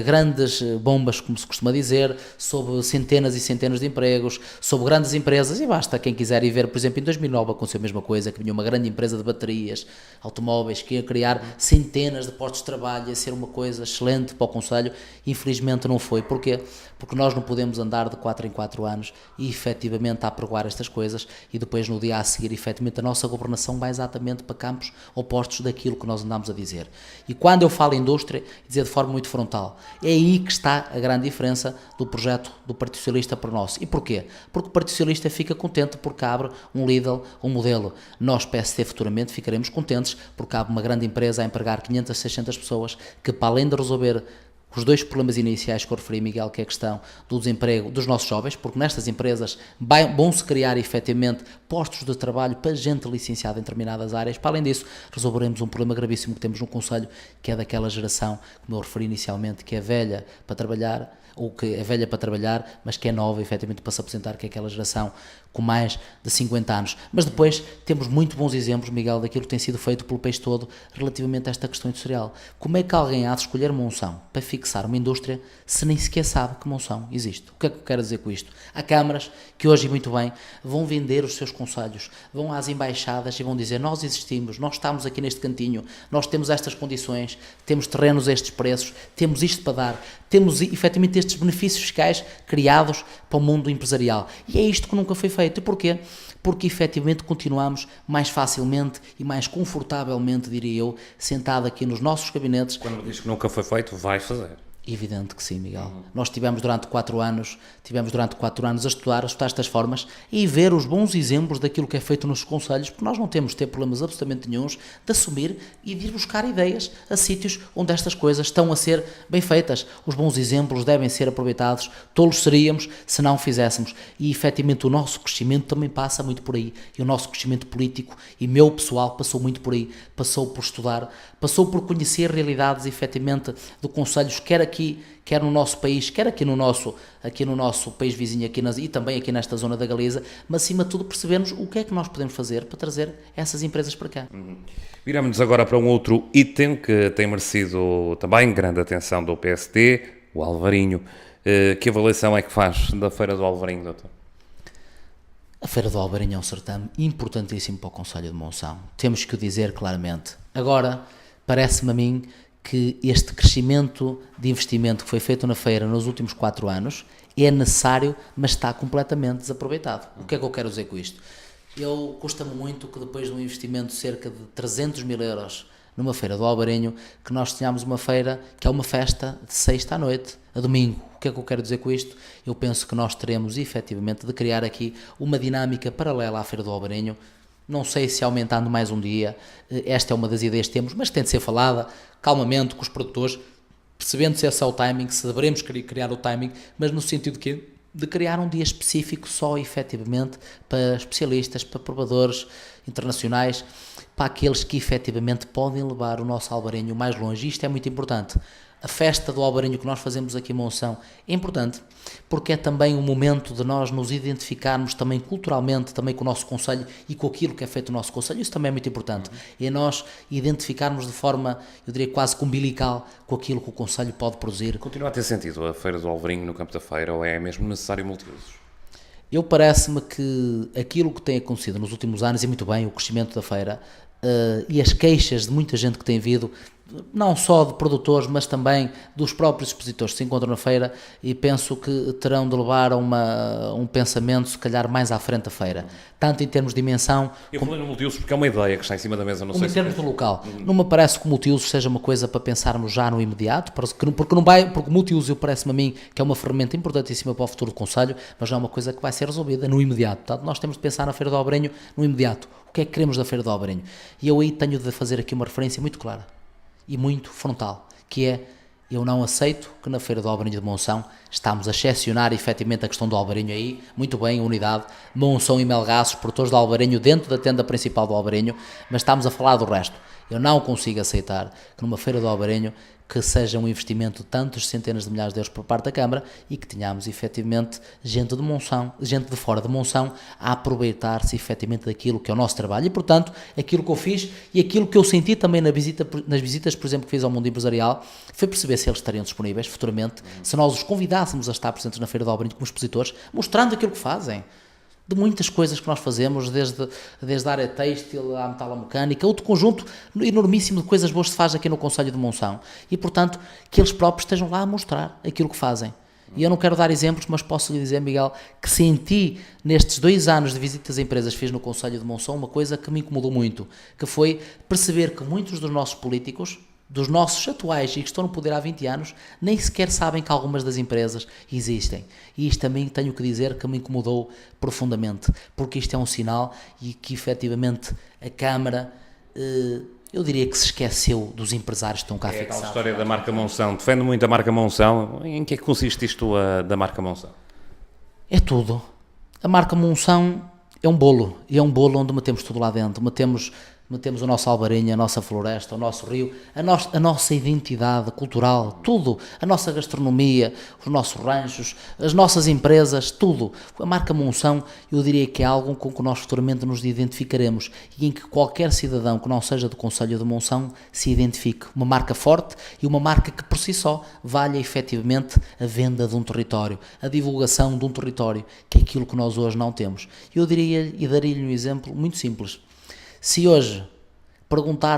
grandes bombas, como se costuma dizer, sobre centenas e centenas de empregos, sobre grandes empresas, e basta quem quiser ir ver, por exemplo, em 2009 aconteceu a mesma coisa, que vinha uma grande empresa de baterias, automóveis, que ia criar centenas de postos de trabalho, ia ser uma coisa excelente para o Conselho. Infelizmente não foi. Porquê? Porque nós não podemos andar de 4 em 4 anos e efetivamente a apregoar estas coisas, e depois no dia a seguir efetivamente a nossa governação vai exatamente para campos opostos daquilo que nós andamos a dizer. E quando eu falo em indústria, dizer de forma muito frontal, é aí que está a grande diferença do projeto do Partido Socialista para o nosso. E porquê? Porque o Partido Socialista fica contente porque abre um Lidl, um modelo. Nós, PSD, futuramente ficaremos contentes porque abre uma grande empresa a empregar 500, 600 pessoas, que para além de resolver os 2 problemas iniciais que eu referi, Miguel, que é a questão do desemprego dos nossos jovens, porque nestas empresas vão-se criar efetivamente postos de trabalho para gente licenciada em determinadas áreas. Para além disso, resolveremos um problema gravíssimo que temos no Conselho, que é daquela geração, como eu referi inicialmente, que é velha para trabalhar, ou que é velha para trabalhar, mas que é nova efetivamente para se apresentar, que é aquela geração com mais de 50 anos. Mas depois temos muito bons exemplos, Miguel, daquilo que tem sido feito pelo país todo relativamente a esta questão industrial. Como é que alguém há de escolher Monção para fixar uma indústria se nem sequer sabe que Monção existe? O que é que eu quero dizer com isto? Há câmaras que hoje, e muito bem, vão vender os seus conselhos, vão às embaixadas e vão dizer: nós existimos, nós estamos aqui neste cantinho, nós temos estas condições, temos terrenos a estes preços, temos isto para dar, temos efetivamente estes benefícios fiscais criados para o mundo empresarial. E é isto que nunca foi feito. E porquê? Porque efetivamente continuamos mais facilmente e mais confortavelmente, diria eu, sentado aqui nos nossos gabinetes. Quando diz que nunca foi feito, vai fazer. Evidente que sim, Miguel. Nós tivemos durante 4 anos a estudar estas formas e ver os bons exemplos daquilo que é feito nos conselhos, porque nós não temos de ter problemas absolutamente nenhuns de assumir e de ir buscar ideias a sítios onde estas coisas estão a ser bem feitas. Os bons exemplos devem ser aproveitados, tolos seríamos se não o fizéssemos. E efetivamente o nosso crescimento também passa muito por aí. E o nosso crescimento político e meu pessoal passou muito por aí. Passou por estudar, passou por conhecer realidades efetivamente de conselhos, quer aqui, quer no nosso país, quer aqui no nosso país vizinho e também aqui nesta zona da Galiza, mas acima de tudo percebermos o que é que nós podemos fazer para trazer essas empresas para cá. Viramos-nos agora para um outro item que tem merecido também grande atenção do PSD, o Alvarinho. Que avaliação é que faz da Feira do Alvarinho, doutor? A Feira do Alvarinho é um certame importantíssimo para o Conselho de Monção. Temos que o dizer claramente. Agora, parece-me a mim que este crescimento de investimento que foi feito na feira nos últimos 4 anos é necessário, mas está completamente desaproveitado. O que é que eu quero dizer com isto? Custa-me muito que depois de um investimento de cerca de 300 mil euros numa feira do Alvarinho, que nós tenhamos uma feira que é uma festa de sexta à noite, a domingo. O que é que eu quero dizer com isto? Eu penso que nós teremos efetivamente de criar aqui uma dinâmica paralela à feira do Alvarinho. Não sei se aumentando mais um dia, esta é uma das ideias que temos, mas que tem de ser falada calmamente com os produtores, percebendo se esse é o timing, se devemos criar o timing, mas no sentido de criar um dia específico só efetivamente para especialistas, para provadores internacionais, para aqueles que efetivamente podem levar o nosso Alvarinho mais longe. Isto é muito importante. A festa do Alvarinho que nós fazemos aqui em Monção é importante porque é também um momento de nós nos identificarmos também culturalmente, também com o nosso concelho e com aquilo que é feito no nosso concelho. Isso também é muito importante. É nós identificarmos de forma, eu diria quase que umbilical, com aquilo que o concelho pode produzir. Continua a ter sentido a Feira do Alvarinho no Campo da Feira ou é mesmo necessário multiusos? Eu parece-me que aquilo que tem acontecido nos últimos anos, e muito bem, o crescimento da feira e as queixas de muita gente que tem vindo, não só de produtores, mas também dos próprios expositores que se encontram na feira, e penso que terão de levar a um pensamento, se calhar, mais à frente da feira, tanto em termos de dimensão... Eu falei no multiusos porque é uma ideia que está em cima da mesa, não sei em termos do local. Não me parece que o multiuso seja uma coisa para pensarmos já no imediato, porque o multiuso parece-me a mim que é uma ferramenta importantíssima para o futuro do concelho, mas não é uma coisa que vai ser resolvida no imediato. Portanto, nós temos de pensar na Feira do Alvarinho no imediato. O que é que queremos da Feira do Alvarinho? E eu aí tenho de fazer aqui uma referência muito clara e muito frontal, que é: eu não aceito que na Feira do Alvarinho de Monção estamos a excepcionar efetivamente a questão do Alvarinho aí, muito bem, unidade, Monção e Melgaços, produtores do Alvarinho dentro da tenda principal do Alvarinho, mas estamos a falar do resto. Eu não consigo aceitar que numa Feira do Alvarinho que seja um investimento de tantos centenas de milhares de euros por parte da Câmara e que tenhamos efetivamente gente de Monção, gente de fora de Monção, a aproveitar-se efetivamente daquilo que é o nosso trabalho. E, portanto, aquilo que eu fiz e aquilo que eu senti também nas visitas, por exemplo, que fiz ao mundo empresarial, foi perceber se eles estariam disponíveis futuramente, se nós os convidássemos a estar presentes na Feira do Alvarinho como expositores, mostrando aquilo que fazem. De muitas coisas que nós fazemos, desde a área têxtil à metalomecânica, outro conjunto enormíssimo de coisas boas que se faz aqui no Concelho de Monção. E, portanto, que eles próprios estejam lá a mostrar aquilo que fazem. E eu não quero dar exemplos, mas posso lhe dizer, Miguel, que senti nestes 2 anos de visitas a empresas que fiz no Concelho de Monção uma coisa que me incomodou muito, que foi perceber que muitos dos nossos políticos, dos nossos atuais e que estão no poder há 20 anos, nem sequer sabem que algumas das empresas existem. E isto também tenho que dizer que me incomodou profundamente, porque isto é um sinal e que efetivamente a Câmara, eu diria que se esqueceu dos empresários que estão cá fixados. É a tal história da marca Monção. Defende muito a marca Monção. Em que é que consiste isto da marca Monção? É tudo. A marca Monção é um bolo, e é um bolo onde metemos tudo lá dentro. Metemos o nosso Alvarinho, a nossa floresta, o nosso rio, a nossa identidade cultural, tudo, a nossa gastronomia, os nossos ranchos, as nossas empresas, tudo. A marca Monção, eu diria que é algo com que nós futuramente nos identificaremos e em que qualquer cidadão que não seja do Concelho de Monção se identifique. Uma marca forte e uma marca que por si só valha efetivamente a venda de um território, a divulgação de um território, que é aquilo que nós hoje não temos. Eu diria e daria-lhe um exemplo muito simples. Se hoje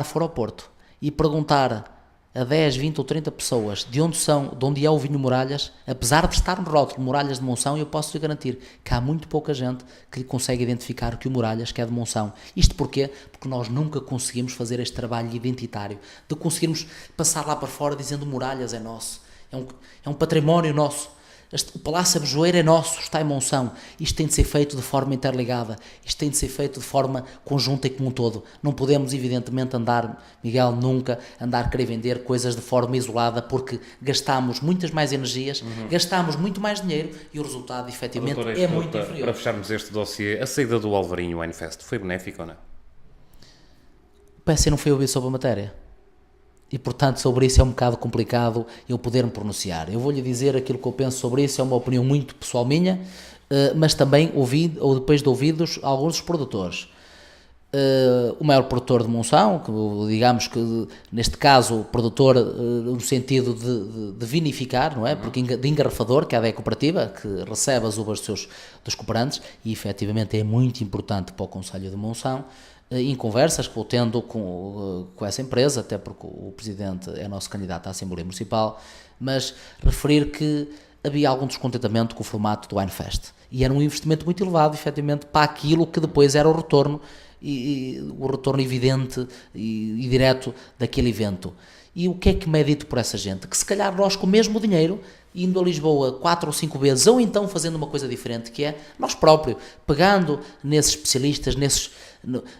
for ao Porto e perguntar a 10, 20 ou 30 pessoas de onde é o vinho Muralhas, apesar de estar no rótulo Muralhas de Monção, eu posso lhe garantir que há muito pouca gente que consegue identificar que o Muralhas que é de Monção. Isto porquê? Porque nós nunca conseguimos fazer este trabalho identitário, de conseguirmos passar lá para fora dizendo Muralhas é nosso, é um património nosso. O Palácio Abejoeiro é nosso, está em Monção. Isto tem de ser feito de forma interligada, isto tem de ser feito de forma conjunta e como um todo. Não podemos, evidentemente, querer vender coisas de forma isolada, porque gastamos muitas mais energias, gastamos muito mais dinheiro e o resultado, efetivamente, é muito inferior. Para fecharmos este dossiê, a saída do Alvarinho Wine Fest foi benéfica ou não? O PC não foi ouvir sobre a matéria. E, portanto, sobre isso é um bocado complicado eu poder-me pronunciar. Eu vou-lhe dizer aquilo que eu penso sobre isso, é uma opinião muito pessoal minha, mas também depois de ouvidos alguns dos produtores. O maior produtor de Monção, digamos que neste caso o produtor no sentido de vinificar, não é? Porque de engarrafador, que é a ADE Cooperativa, que recebe as uvas dos cooperantes, e efetivamente é muito importante para o Concelho de Monção. Em conversas que vou tendo com essa empresa, até porque o presidente é nosso candidato à Assembleia Municipal, mas referir que havia algum descontentamento com o formato do Wine Fest. E era um investimento muito elevado, efetivamente, para aquilo que depois era o retorno e o retorno evidente e direto daquele evento. E o que é que me é dito por essa gente? Que se calhar nós com o mesmo dinheiro, indo a Lisboa 4 ou 5 vezes, ou então fazendo uma coisa diferente, que é nós próprios, pegando nesses especialistas,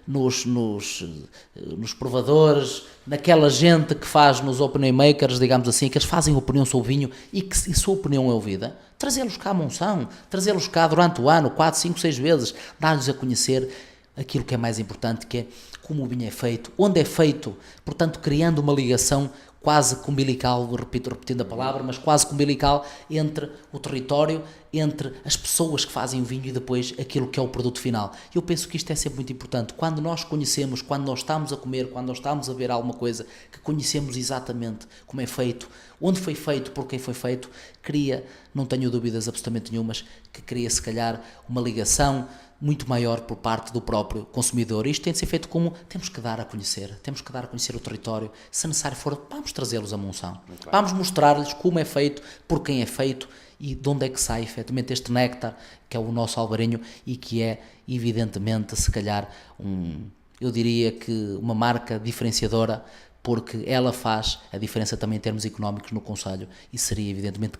nos provadores, naquela gente que faz nos opinion makers, digamos assim, que eles fazem opinião sobre o vinho e sua opinião é ouvida, trazê-los cá a Monção, trazê-los cá durante o ano, 4, 5, 6 vezes, dar-lhes a conhecer aquilo que é mais importante, que é como o vinho é feito, onde é feito, portanto criando uma ligação quase que umbilical, repetindo a palavra, mas quase que umbilical entre o território, entre as pessoas que fazem o vinho e depois aquilo que é o produto final. Eu penso que isto é sempre muito importante. Quando nós conhecemos, quando nós estamos a comer, quando nós estamos a ver alguma coisa, que conhecemos exatamente como é feito, onde foi feito, por quem foi feito, cria, não tenho dúvidas absolutamente nenhumas, que cria se calhar uma ligação muito maior por parte do próprio consumidor. Isto tem de ser feito como temos que dar a conhecer o território, se necessário for, vamos trazê-los a Monção, vamos mostrar-lhes como é feito, por quem é feito e de onde é que sai efetivamente este néctar, que é o nosso alvarinho e que é evidentemente se calhar eu diria que uma marca diferenciadora, porque ela faz a diferença também em termos económicos no concelho e seria evidentemente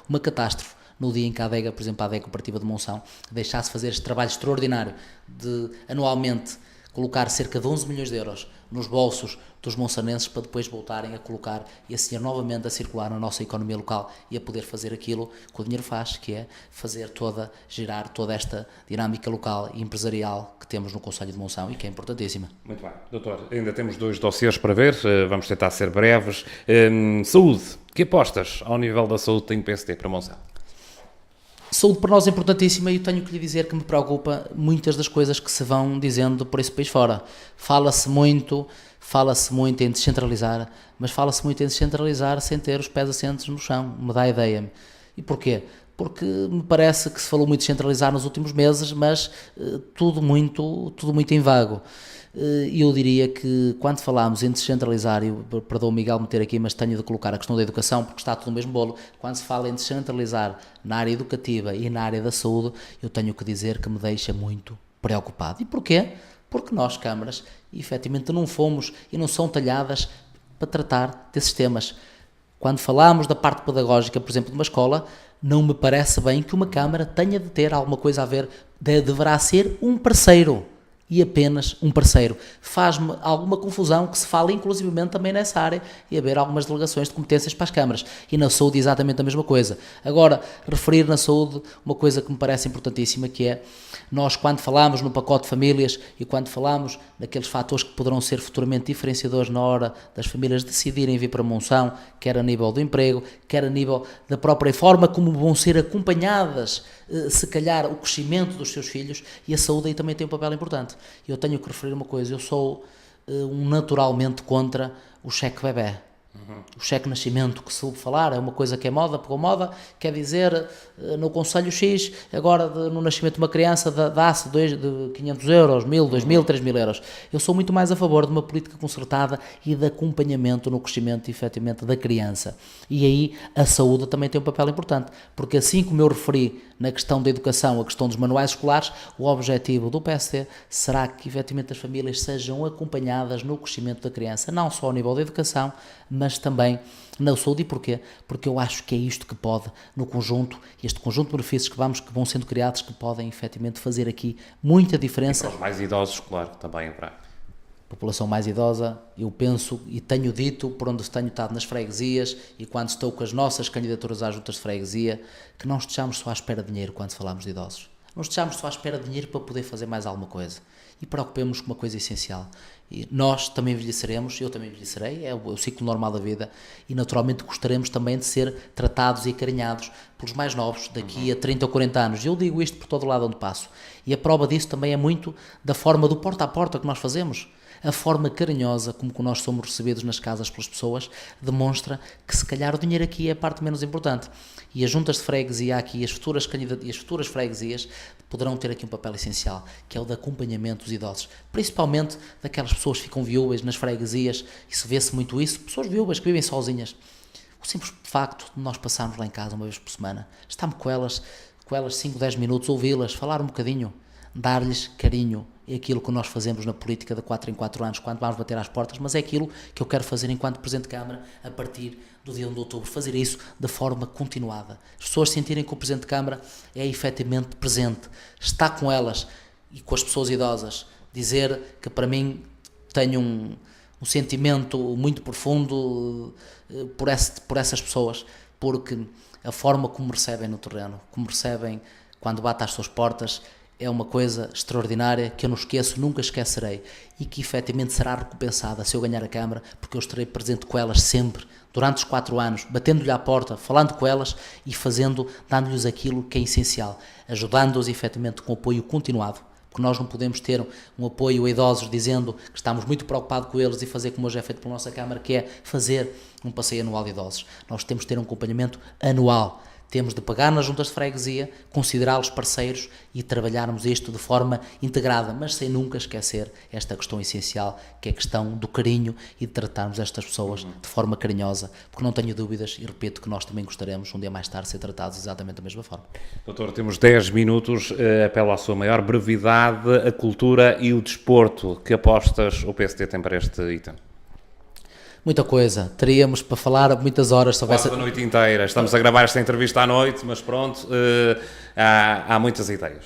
uma catástrofe no dia em que a adega, por exemplo, a adega cooperativa de Monção, deixasse fazer este trabalho extraordinário de anualmente colocar cerca de 11 milhões de euros nos bolsos dos monçanenses para depois voltarem a colocar esse dinheiro novamente a circular na nossa economia local e a poder fazer aquilo que o dinheiro faz, que é girar toda esta dinâmica local e empresarial que temos no concelho de Monção e que é importantíssima. Muito bem. Doutor, ainda temos 2 dossiês para ver, vamos tentar ser breves. Saúde, que apostas ao nível da saúde tem o PSD para Monção? Saúde para nós é importantíssima e eu tenho que lhe dizer que me preocupa muitas das coisas que se vão dizendo por esse país fora. Fala-se muito em descentralizar, mas fala-se muito em descentralizar sem ter os pés assentes no chão, me dá a ideia. E porquê? Porque me parece que se falou muito de descentralizar nos últimos meses, mas tudo muito em vago. E eu diria que quando falamos em descentralizar, e perdoa o Miguel meter aqui, mas tenho de colocar a questão da educação, porque está tudo no mesmo bolo, quando se fala em descentralizar na área educativa e na área da saúde, eu tenho que dizer que me deixa muito preocupado. E porquê? Porque nós, câmaras, efetivamente não fomos e não são talhadas para tratar desses temas. Quando falamos da parte pedagógica, por exemplo, de uma escola, não me parece bem que uma câmara tenha de ter alguma coisa a ver, deverá ser um parceiro. E apenas um parceiro. Faz-me alguma confusão que se fala inclusivamente também nessa área e haver algumas delegações de competências para as câmaras. E na saúde exatamente a mesma coisa. Agora, referir na saúde uma coisa que me parece importantíssima, que é, nós quando falamos no pacote de famílias e quando falamos daqueles fatores que poderão ser futuramente diferenciadores na hora das famílias decidirem vir para Monção, quer a nível do emprego, quer a nível da própria forma como vão ser acompanhadas, se calhar, o crescimento dos seus filhos, e a saúde aí também tem um papel importante. Eu tenho que referir uma coisa, eu sou naturalmente contra o cheque bebé. O cheque nascimento, que se ouve falar, é uma coisa que é moda, pegou moda, quer dizer, no Conselho X, agora no nascimento de uma criança dá-se de 500 euros, 1000, 2000, 3000 euros. Eu sou muito mais a favor de uma política concertada e de acompanhamento no crescimento, efetivamente, da criança. E aí a saúde também tem um papel importante, porque assim como eu referi na questão da educação, a questão dos manuais escolares, o objetivo do PSD será que, efetivamente, as famílias sejam acompanhadas no crescimento da criança, não só ao nível da educação, mas também na saúde. E porquê? Porque eu acho que é isto que pode, no conjunto, este conjunto de benefícios que vão sendo criados, que podem efetivamente fazer aqui muita diferença. E para os mais idosos, claro, também haverá. População mais idosa, eu penso e tenho dito, por onde tenho estado nas freguesias e quando estou com as nossas candidaturas às juntas de freguesia, que não estejamos só à espera de dinheiro quando falamos de idosos. Não estejamos só à espera de dinheiro para poder fazer mais alguma coisa. E preocupemos com uma coisa essencial. E nós também envelheceremos, eu também envelhecerei, é o ciclo normal da vida, e naturalmente gostaremos também de ser tratados e acarinhados pelos mais novos daqui a 30 ou 40 anos. Eu digo isto por todo lado onde passo. E a prova disso também é muito da forma do porta a porta que nós fazemos. A forma carinhosa como nós somos recebidos nas casas pelas pessoas demonstra que se calhar o dinheiro aqui é a parte menos importante. E as juntas de freguesia aqui e as futuras freguesias poderão ter aqui um papel essencial, que é o de acompanhamento dos idosos. Principalmente daquelas pessoas que ficam viúvas nas freguesias, e se vê-se muito isso, pessoas viúvas que vivem sozinhas. O simples facto de nós passarmos lá em casa uma vez por semana, estarmos com elas 5, 10 minutos, ouvi-las, falar um bocadinho, dar-lhes carinho. É aquilo que nós fazemos na política de 4 em 4 anos, quando vamos bater às portas, mas é aquilo que eu quero fazer enquanto Presidente de Câmara a partir do dia 1 de outubro, fazer isso de forma continuada. As pessoas sentirem que o Presidente de Câmara é efetivamente presente, está com elas e com as pessoas idosas, dizer que para mim tenho um sentimento muito profundo por essas pessoas, porque a forma como me recebem no terreno, como me recebem quando batem às suas portas, é uma coisa extraordinária que eu não esqueço, nunca esquecerei e que efetivamente será recompensada se eu ganhar a Câmara, porque eu estarei presente com elas sempre, durante os 4 anos, batendo-lhe à porta, falando com elas e dando-lhes aquilo que é essencial, ajudando-os efetivamente com apoio continuado, porque nós não podemos ter um apoio a idosos dizendo que estamos muito preocupados com eles e fazer como hoje é feito pela nossa Câmara, que é fazer um passeio anual de idosos. Nós temos de ter um acompanhamento anual. Temos de pegar nas juntas de freguesia, considerá-los parceiros e trabalharmos isto de forma integrada, mas sem nunca esquecer esta questão essencial, que é a questão do carinho e de tratarmos estas pessoas de forma carinhosa, porque não tenho dúvidas, e repito que nós também gostaríamos, um dia mais tarde, de ser tratados exatamente da mesma forma. Doutor, temos 10 minutos, apelo à sua maior brevidade, a cultura e o desporto. Que apostas o PSD tem para este item? Muita coisa, teríamos para falar muitas horas sobre Quase a noite inteira. Estamos a gravar esta entrevista à noite, mas pronto, há muitas ideias.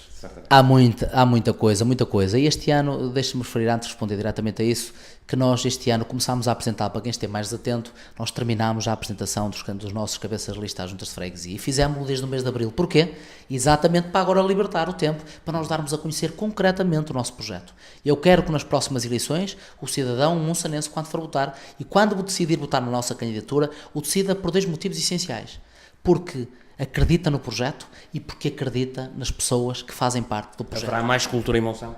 Há muita coisa. E este ano, deixe-me referir, antes de responder diretamente a isso, que nós este ano começámos a apresentar, para quem esteja mais atento, nós terminámos a apresentação dos nossos cabeças de lista às juntas de freguesia e fizemos-lo desde o mês de abril. Porquê? Exatamente para agora libertar o tempo, para nós darmos a conhecer concretamente o nosso projeto. Eu quero que nas próximas eleições o cidadão monsanense, quando for votar e quando decidir votar na nossa candidatura, o decida por 2 motivos essenciais. Porque acredita no projeto e porque acredita nas pessoas que fazem parte do projeto. Haverá mais cultura em Monção?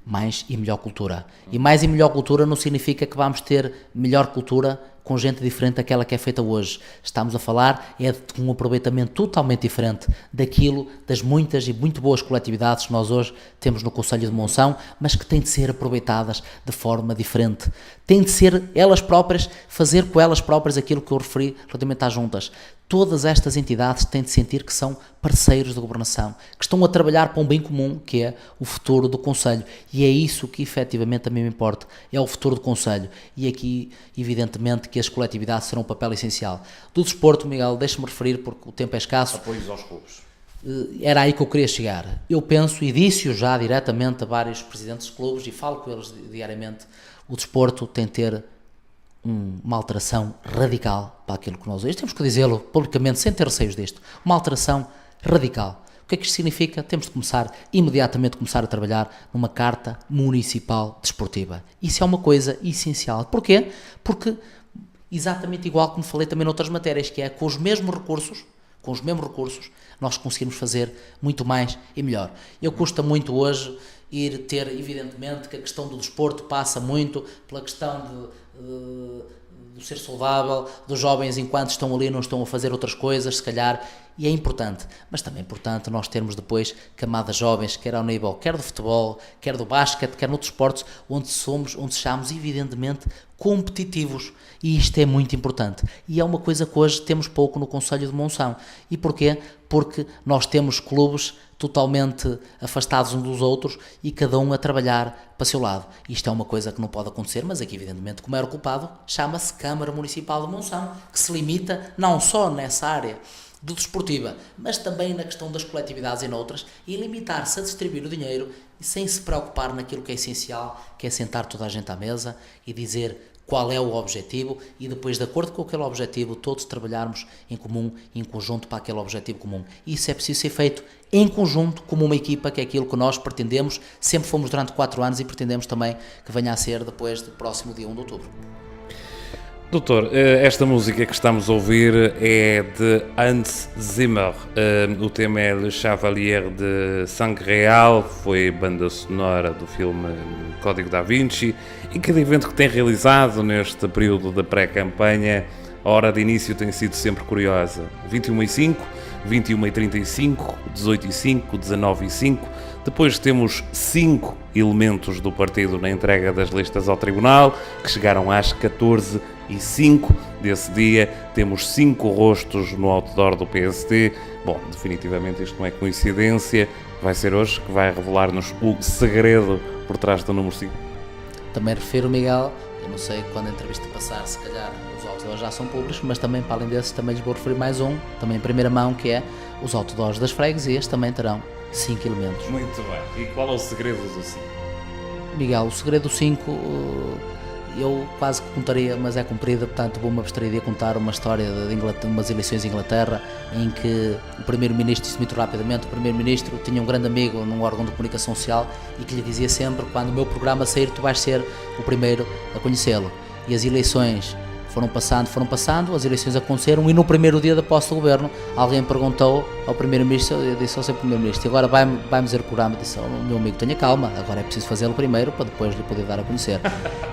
Mais e melhor cultura. E mais e melhor cultura não significa que vamos ter melhor cultura com gente diferente daquela que é feita hoje. Estamos a falar de um aproveitamento totalmente diferente das muitas e muito boas coletividades que nós hoje temos no Concelho de Monção, mas que têm de ser aproveitadas de forma diferente. Têm de ser elas próprias, fazer com elas próprias aquilo que eu referi relativamente às juntas. Todas estas entidades têm de sentir que são parceiros de governação, que estão a trabalhar para um bem comum, que é o futuro do Concelho. E é isso que efetivamente a mim me importa, é o futuro do Concelho. E aqui, evidentemente, que as coletividades serão um papel essencial. Do desporto, Miguel, deixe-me referir, porque o tempo é escasso. Apoios aos clubes. Era aí que eu queria chegar. Eu penso, e disse-o já diretamente a vários presidentes de clubes, e falo com eles diariamente, o desporto tem de ter uma alteração radical para aquilo que nós hoje temos que dizê-lo publicamente, sem ter receios disto, uma alteração radical. O que é que isto significa? Temos de imediatamente começar a trabalhar numa carta municipal desportiva. Isso é uma coisa essencial. Porquê? Porque, exatamente igual como falei também noutras matérias, que é com os mesmos recursos, nós conseguimos fazer muito mais e melhor. Eu custa muito hoje ter, evidentemente, que a questão do desporto passa muito pela questão do ser saudável, dos jovens enquanto estão ali não estão a fazer outras coisas, se calhar, e é importante, mas também é importante nós termos depois camadas jovens, quer ao nível, quer do futebol, quer do basquete, quer noutros esportes, onde sejamos evidentemente competitivos, e isto é muito importante, e é uma coisa que hoje temos pouco no Concelho de Monção. E porquê? Porque nós temos clubes totalmente afastados uns dos outros e cada um a trabalhar para o seu lado. Isto é uma coisa que não pode acontecer, mas aqui evidentemente como maior culpado chama-se Câmara Municipal de Monção, que se limita não só nessa área do desportiva, mas também na questão das coletividades e noutras, e limitar-se a distribuir o dinheiro sem se preocupar naquilo que é essencial, que é sentar toda a gente à mesa e dizer qual é o objetivo e depois, de acordo com aquele objetivo, todos trabalharmos em comum, em conjunto para aquele objetivo comum. Isso é preciso ser feito em conjunto, como uma equipa, que é aquilo que nós pretendemos, sempre fomos durante 4 anos e pretendemos também que venha a ser depois do próximo dia 1 de outubro. Doutor, esta música que estamos a ouvir é de Hans Zimmer. O tema é Le Chevalier de Sangue Real, foi banda sonora do filme Código da Vinci. Em cada evento que tem realizado neste período da pré-campanha, a hora de início tem sido sempre curiosa. 21h05, 21h35, 18h05, 19h05. Depois temos 5 elementos do partido na entrega das listas ao Tribunal, que chegaram às 14h05 desse dia. Temos 5 rostos no outdoor do PSD. Bom, definitivamente isto não é coincidência. Vai ser hoje que vai revelar-nos o segredo por trás do número 5. Também refiro, Miguel, eu não sei quando a entrevista passar, se calhar os outdoors já são públicos, mas também, para além desses, também lhes vou referir mais um, também em primeira mão, que é os outdoors das freguesias, também terão 5 elementos. Muito bem. E qual é o segredo do 5? Miguel, o segredo do 5, eu quase que contaria, mas é comprida, portanto vou-me abstrair de contar uma história de umas eleições em Inglaterra, em que o primeiro-ministro, disse muito rapidamente, o primeiro-ministro tinha um grande amigo num órgão de comunicação social e que lhe dizia sempre: quando o meu programa sair, tu vais ser o primeiro a conhecê-lo. E as eleições foram passando, as eleições aconteceram, e no primeiro dia da posse do governo alguém perguntou ao primeiro-ministro, eu disse ao seu primeiro-ministro: e agora vai-me dizer o programa? Eu disse: oh, meu amigo, tenha calma, agora é preciso fazê-lo primeiro para depois lhe poder dar a conhecer.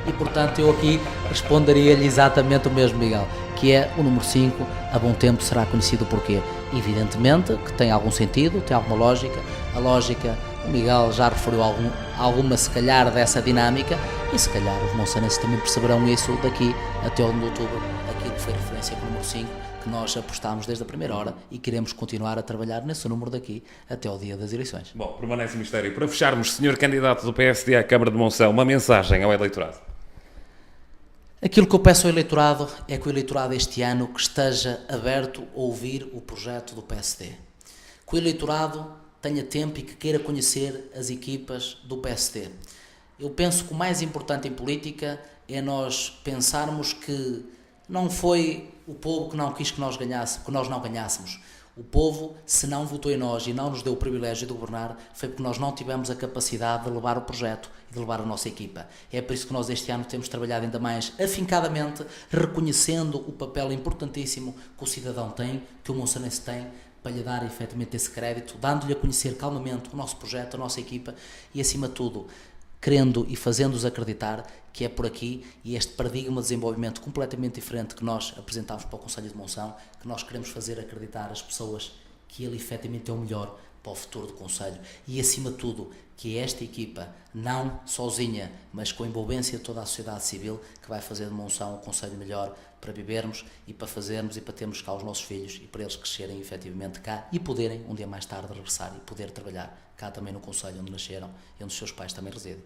E portanto eu aqui responderia-lhe exatamente o mesmo, Miguel, que é o número 5, a bom tempo será conhecido. Porquê? Evidentemente que tem algum sentido, tem alguma lógica. A lógica, o Miguel já referiu alguma se calhar dessa dinâmica, e se calhar os monsanenses também perceberão isso daqui até o 1 de outubro, aquilo que foi referência com o número 5, que nós apostámos desde a primeira hora e queremos continuar a trabalhar nesse número daqui até ao dia das eleições. Bom, permanece o mistério. Para fecharmos, Sr. Candidato do PSD à Câmara de Monção, uma mensagem ao eleitorado. Aquilo que eu peço ao eleitorado é que o eleitorado este ano que esteja aberto a ouvir o projeto do PSD. Que o eleitorado tenha tempo e que queira conhecer as equipas do PSD. Eu penso que o mais importante em política é nós pensarmos que não foi o povo que não quis que nós não ganhássemos. O povo, se não votou em nós e não nos deu o privilégio de governar, foi porque nós não tivemos a capacidade de levar o projeto e de levar a nossa equipa. É por isso que nós este ano temos trabalhado ainda mais afincadamente, reconhecendo o papel importantíssimo que o cidadão tem, que o monsanense tem, para lhe dar efetivamente esse crédito, dando-lhe a conhecer calmamente o nosso projeto, a nossa equipa e, acima de tudo, querendo e fazendo-os acreditar que é por aqui, e este paradigma de desenvolvimento completamente diferente que nós apresentámos para o Conselho de Monção, que nós queremos fazer acreditar as pessoas que ele efetivamente é o melhor para o futuro do Conselho e, acima de tudo, que é esta equipa, não sozinha, mas com a envolvência de toda a sociedade civil, que vai fazer de Monção um Conselho melhor para vivermos e para fazermos e para termos cá os nossos filhos e para eles crescerem efetivamente cá e poderem um dia mais tarde regressar e poder trabalhar cá também no Conselho onde nasceram e onde os seus pais também residem.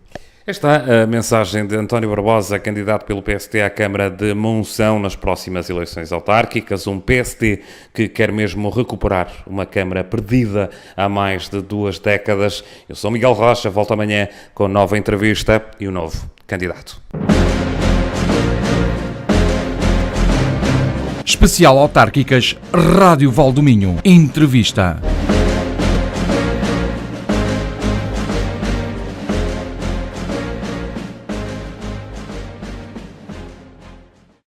Esta a mensagem de António Barbosa, candidato pelo PSD à Câmara de Monção nas próximas eleições autárquicas, um PSD que quer mesmo recuperar uma Câmara perdida há mais de 2 décadas. Eu sou Miguel Rocha, volto amanhã com nova entrevista e um novo candidato. Especial Autárquicas Rádio Valdominho. Entrevista.